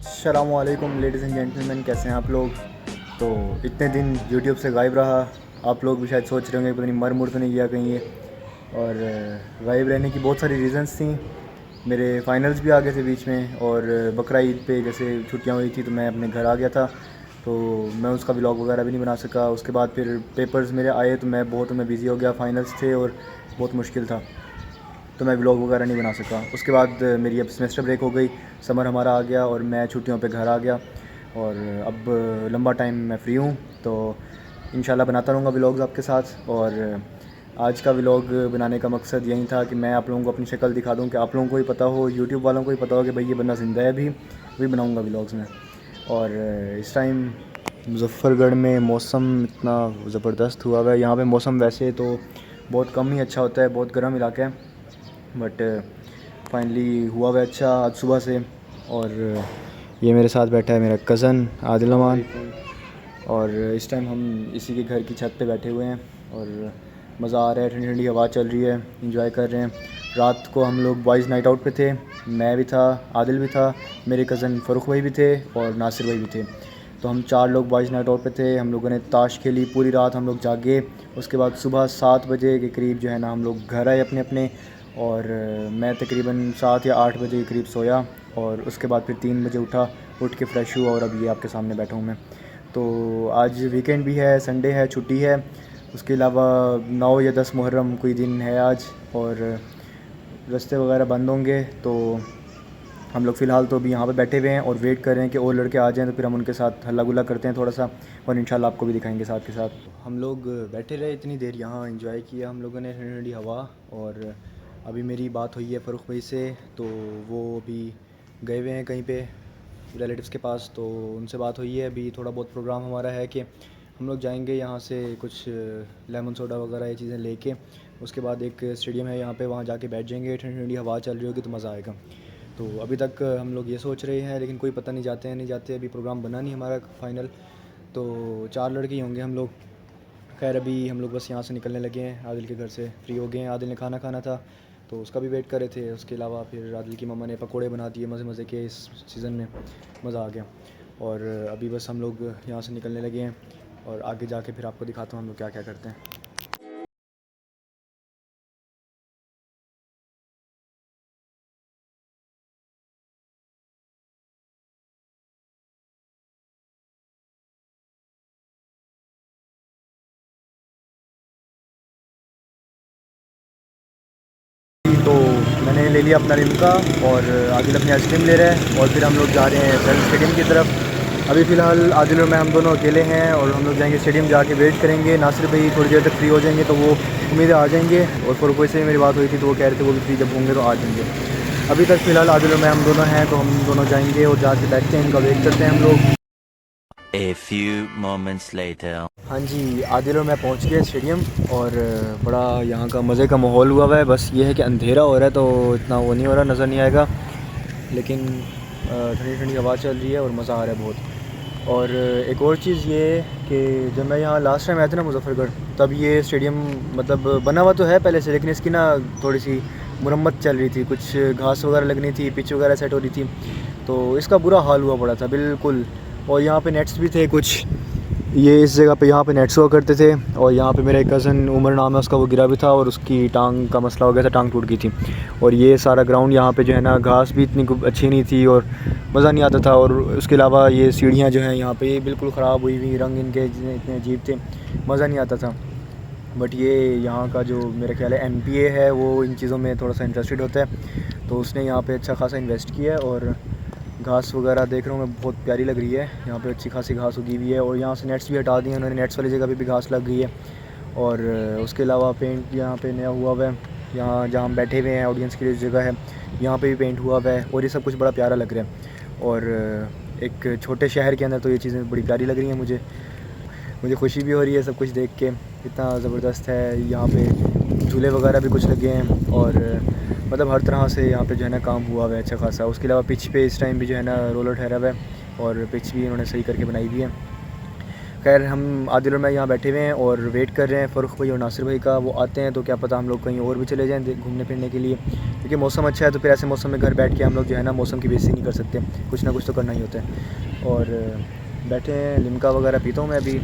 अस्सलामुअलैकुम ladies and gentleman, कैसे हैं आप लोग। तो इतने दिन यूट्यूब से गायब रहा। आप लोग भी शायद सोच रहे होंगे पता नहीं मर मुर तो नहीं गया कहीं ये। और गायब रहने की बहुत सारी रीज़न्स थी। मेरे फाइनल्स भी आ गए थे बीच में, और बकरा ईद पे जैसे छुट्टियां हुई थी तो मैं अपने घर आ गया था, तो मैं उसका व्लॉग वगैरह भी नहीं बना सका। उसके बाद फिर पेपर्स मेरे आए तो मैं बिज़ी हो गया, फाइनल्स थे और बहुत मुश्किल था, तो मैं व्लॉग वगैरह नहीं बना सका। उसके बाद मेरी अब सेमेस्टर ब्रेक हो गई, समर हमारा आ गया और मैं छुट्टियों पे घर आ गया, और अब लंबा टाइम मैं फ्री हूँ, तो इंशाल्लाह बनाता रहूँगा व्लॉग्स आपके साथ। और आज का व्लॉग बनाने का मकसद यही था कि मैं आप लोगों को अपनी शक्ल दिखा दूँ, कि आप लोगों को ही पता हो, यूट्यूब वालों को ही पता हो कि भाई ये बंदा ज़िंदा है अभी, वही बनाऊँगा व्लॉग्स में। और इस टाइम मुज़फ़्फ़रगढ़ में मौसम इतना ज़बरदस्त हुआ हुआ है। यहाँ पे मौसम वैसे तो बहुत कम ही अच्छा होता है, बहुत गर्म इलाका है, बट फाइनली हुआ हुआ अच्छा आज सुबह से। और ये मेरे साथ बैठा है मेरा कज़न आदिल अमान, और इस टाइम हम इसी के घर की छत पे बैठे हुए हैं और मज़ा आ रहा है, ठंडी ठंडी हवा चल रही है, इंजॉय कर रहे हैं। रात को हम लोग बॉयज़ नाइट आउट पे थे, मैं भी था, आदिल भी था, मेरे कज़न फ़ारूक भाई भी थे और नासिर भाई भी थे। तो हम 4 लोग बॉयज़ नाइट आउट पे थे। हम लोगों ने ताश खेली, पूरी रात हम लोग जागे। उसके बाद सुबह 7 बजे के करीब जो है ना हम लोग घर आए अपने अपने, और मैं तकरीबन 7 या 8 बजे के करीब सोया, और उसके बाद फिर 3 बजे उठ के फ़्रेश हुआ, और अब ये आपके सामने बैठा हूँ मैं। तो आज वीकेंड भी है, संडे है, छुट्टी है। उसके अलावा 9 या 10 मुहर्रम कोई दिन है आज, और रास्ते वगैरह बंद होंगे, तो हम लोग फ़िलहाल तो अभी यहाँ पे बैठे हुए हैं और वेट कर रहे हैं कि और लड़के आ जाएँ, तो फिर हम उनके साथ हल्ला गुल्ला करते हैं थोड़ा सा, और इंशाल्लाह आपको भी दिखाएंगे साथ के साथ। हम लोग बैठे रहे इतनी देर यहाँ, एंजॉय किया हम लोगों ने, ठंडी ठंडी हवा। और अभी मेरी बात हुई है फ़ारूक भाई से, तो वो अभी गए हुए हैं कहीं पे रिलेटिव्स के पास, तो उनसे बात हुई है। अभी थोड़ा बहुत प्रोग्राम हमारा है कि हम लोग जाएंगे यहाँ से कुछ लेमन सोडा वगैरह ये चीज़ें लेके, उसके बाद एक स्टेडियम है यहाँ पे, वहाँ जाके बैठ जाएंगे, ठंडी ठंडी हवा चल रही होगी तो मज़ा आएगा। तो अभी तक हम लोग ये सोच रहे हैं, लेकिन कोई पता नहीं जाते हैं नहीं जाते, अभी प्रोग्राम बना नहीं हमारा फ़ाइनल। तो 4 लड़के ही होंगे हम लोग। खैर अभी हम लोग बस यहाँ से निकलने लगे हैं, आदिल के घर से फ्री हो गए हैं। आदिल ने खाना खाना था तो उसका भी वेट कर रहे थे। उसके अलावा फिर आदिल की मम्मा ने पकोड़े बना दिए मज़े मज़े के, इस सीज़न में मज़ा आ गया। और अभी बस हम लोग यहाँ से निकलने लगे हैं, और आगे जाके फिर आपको दिखाता हूँ हम लोग क्या क्या करते हैं। तो मैंने ले लिया अपना लिम्का, और आदिल अपनी आइसक्रीम ले रहा है, और फिर हम लोग जा रहे हैं फ्रेंड स्टेडियम की तरफ। अभी फ़िलहाल आदिल और मैं हम दोनों अकेले हैं, और हम लोग जाएंगे स्टेडियम, जाके वेट करेंगे। नासिर भाई थोड़ी देर तक फ्री हो जाएंगे तो वो उम्मीद है आ जाएंगे, और फ़ारूक भाई से मेरी बात हुई थी तो वो कह रहे थे वो भी फ्री जब होंगे तो आ जाएंगे। अभी तक फ़िलहाल आदिल और मैं हम दोनों हैं, तो हम दोनों जाएंगे और जाके बैठते हैं, इनका वेट करते हैं हम लोग। A few moments later. हाँ जी, आदिल और मैं पहुँच गए स्टेडियम, और बड़ा यहाँ का मज़े का माहौल हुआ है। बस ये है कि अंधेरा हो रहा है तो इतना वो नहीं हो रहा, नज़र नहीं आएगा, लेकिन ठंडी ठंडी हवा चल रही है और मज़ा आ रहा है बहुत। और एक और चीज़ ये है कि जब मैं यहाँ लास्ट टाइम आया था ना मुज़फ़्फ़रगढ़, तब ये स्टेडियम मतलब बना हुआ तो है पहले से, लेकिन इसकी ना थोड़ी सी मुरम्मत चल रही थी, कुछ घास वगैरह लगनी थी, पिच वगैरह सेट हो रही थी, तो इसका बुरा हाल हुआ पड़ा था बिल्कुल। और यहाँ पे नेट्स भी थे कुछ, ये इस जगह पे यहाँ पे नेट्स हुआ करते थे, और यहाँ पे मेरा एक कज़न उमर नाम है उसका, वो गिरा भी था और उसकी टांग का मसला हो गया था, टांग टूट गई थी। और ये सारा ग्राउंड यहाँ पे जो है ना, घास भी इतनी अच्छी नहीं थी और मज़ा नहीं आता था। और उसके अलावा ये सीढ़ियाँ जो हैं यहाँ पे ये बिल्कुल ख़राब हुई हुई, रंग इनके इतने अजीब थे, मज़ा नहीं आता था। बट ये यहाँ का जो मेरा ख्याल है MPA है, वो इन चीज़ों में थोड़ा सा इंटरेस्टेड होता है, तो उसने यहाँ पे अच्छा खासा इन्वेस्ट किया है। और घास वगैरह देख रहा हूँ मैं, बहुत प्यारी लग रही है, यहाँ पे अच्छी खासी घास उगी हुई है, और यहाँ से नेट्स भी हटा दिए उन्होंने, नेट्स वाली जगह पे भी घास लग गई है। और उसके अलावा पेंट यहाँ पे नया हुआ हुआ है, यहाँ जहाँ हम बैठे हुए हैं ऑडियंस के लिए जगह है, यहाँ पे भी पेंट हुआ हुआ है, और ये सब कुछ बड़ा प्यारा लग रहा है। और एक छोटे शहर के अंदर तो ये चीज़ें बड़ी प्यारी लग रही हैं मुझे खुशी भी हो रही है सब कुछ देख के, इतना ज़बरदस्त है। यहाँ पे झूले वगैरह भी कुछ लगे हैं, और मतलब हर तरह से यहाँ पे जो है ना काम हुआ हुआ है अच्छा खासा। उसके अलावा पिच पे इस टाइम भी जो है ना रोलर ठहरा हुआ है, और पिच भी इन्होंने सही करके बनाई हुई है। खैर हम आदिल और मैं यहाँ बैठे हुए हैं और वेट कर रहे हैं फ़ारूक भाई और नासिर भाई का। वो आते हैं तो क्या पता हम लोग कहीं और भी चले जाएँ घूमने फिरने के लिए, क्योंकि मौसम अच्छा है। तो फिर ऐसे मौसम में घर बैठ के हम लोग जो है ना मौसम की बेइज्जती नहीं कर सकते, कुछ ना कुछ तो करना ही होता है। और बैठे हैं, लिम्का वगैरह पीता हूँ मैं अभी।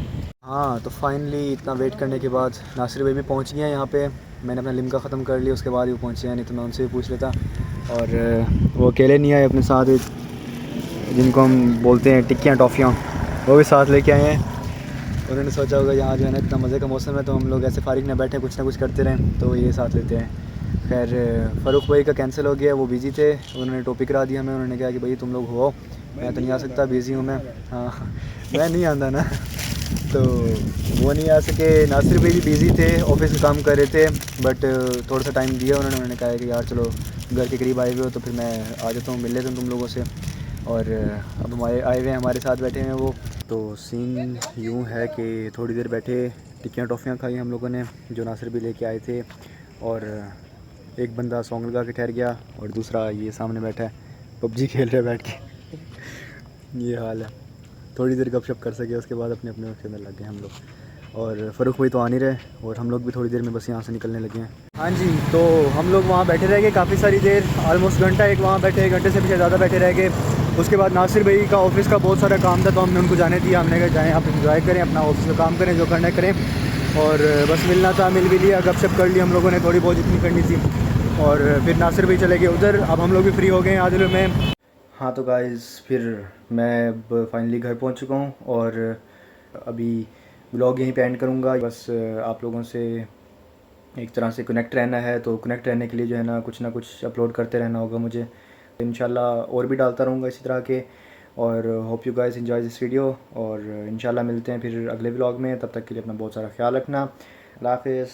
हाँ तो फाइनली इतना वेट करने के बाद नासिर भाई भी पहुँच गए हैं यहाँ पे। मैंने अपना लिम्का ख़त्म कर लिया, उसके बाद ही वो पहुँचे हैं, नहीं तो मैं उनसे भी पूछ लेता। और वो अकेले नहीं आए, अपने साथ जिनको हम बोलते हैं टिक्कियाँ टॉफ़ियाँ, वो भी साथ लेके आए हैं। उन्होंने सोचा होगा यहाँ जो है ना इतना मज़े का मौसम है तो हम लोग ऐसे फारिग ना बैठे कुछ ना कुछ करते रहें, तो ये साथ लेते हैं। खैर फ़ारूक भाई का कैंसिल हो गया, वो बिज़ी थे, उन्होंने टॉपिक करा दिया हमें। उन्होंने कहा कि भाई तुम लोग हो, मैं तो नहीं आ सकता, बिज़ी हूँ मैं। हाँ मैं नहीं आंदा ना तो वो नहीं आ सके। नासिर भाई भी बिज़ी थे, ऑफिस में काम कर रहे थे, बट थोड़ा सा टाइम दिया उन्होंने कहा कि यार चलो घर के करीब आए हुए हो तो फिर मैं आ जाता हूँ, मिल लेता हूँ तुम लोगों से। और अब हमारे आए हुए हैं, हमारे साथ बैठे हैं वो। तो सीन यूँ है कि थोड़ी देर बैठे, टिक्कियाँ टॉफ़ियाँ खाई हम लोगों ने जो नासिर भी लेके आए थे। और एक बंदा सॉन्ग लगा के ठहर गया और दूसरा ये सामने बैठा है पबजी खेल रहा है बैठ के ये हाल है। थोड़ी देर गपशप कर सके, उसके बाद अपने अपने के अंदर लग गए हम लोग। और फ़ारूक भाई तो आ नहीं रहे और हम लोग भी थोड़ी देर में बस यहाँ से निकलने लगे हैं। हाँ जी, तो हम लोग वहाँ बैठे रह गए काफ़ी सारी देर, ऑलमोस्ट घंटा एक वहाँ बैठे, घंटे से भी ज़्यादा बैठे रह गए। उसके बाद नासिर भाई का ऑफ़िस का बहुत सारा काम था तो हमने उनको जाने दिया। हमने कहा जाएँ आप इंजॉय करें, अपना ऑफिस का काम करें, जो करना है करें। और बस मिलना था, मिल भी लिया, गपशप कर ली हम लोगों ने, थोड़ी बहुत जितनी करनी थी। और फिर नासिर भाई चले गए उधर, अब हम लोग भी फ्री हो गए हैं आदिल में। हाँ तो गाइज़ फिर मैं अब फाइनली घर पहुंच चुका हूं और अभी ब्लॉग यहीं पे एंड करूंगा। बस आप लोगों से एक तरह से कनेक्ट रहना है, तो कनेक्ट रहने के लिए जो है ना कुछ अपलोड करते रहना होगा मुझे। इंशाल्लाह और भी डालता रहूँगा इसी तरह के। और hope you guys enjoy this video, और इंशाल्लाह मिलते हैं फिर अगले ब्लॉग में। तब तक के लिए अपना बहुत सारा ख्याल रखना। अल्लाह हाफ़िज़।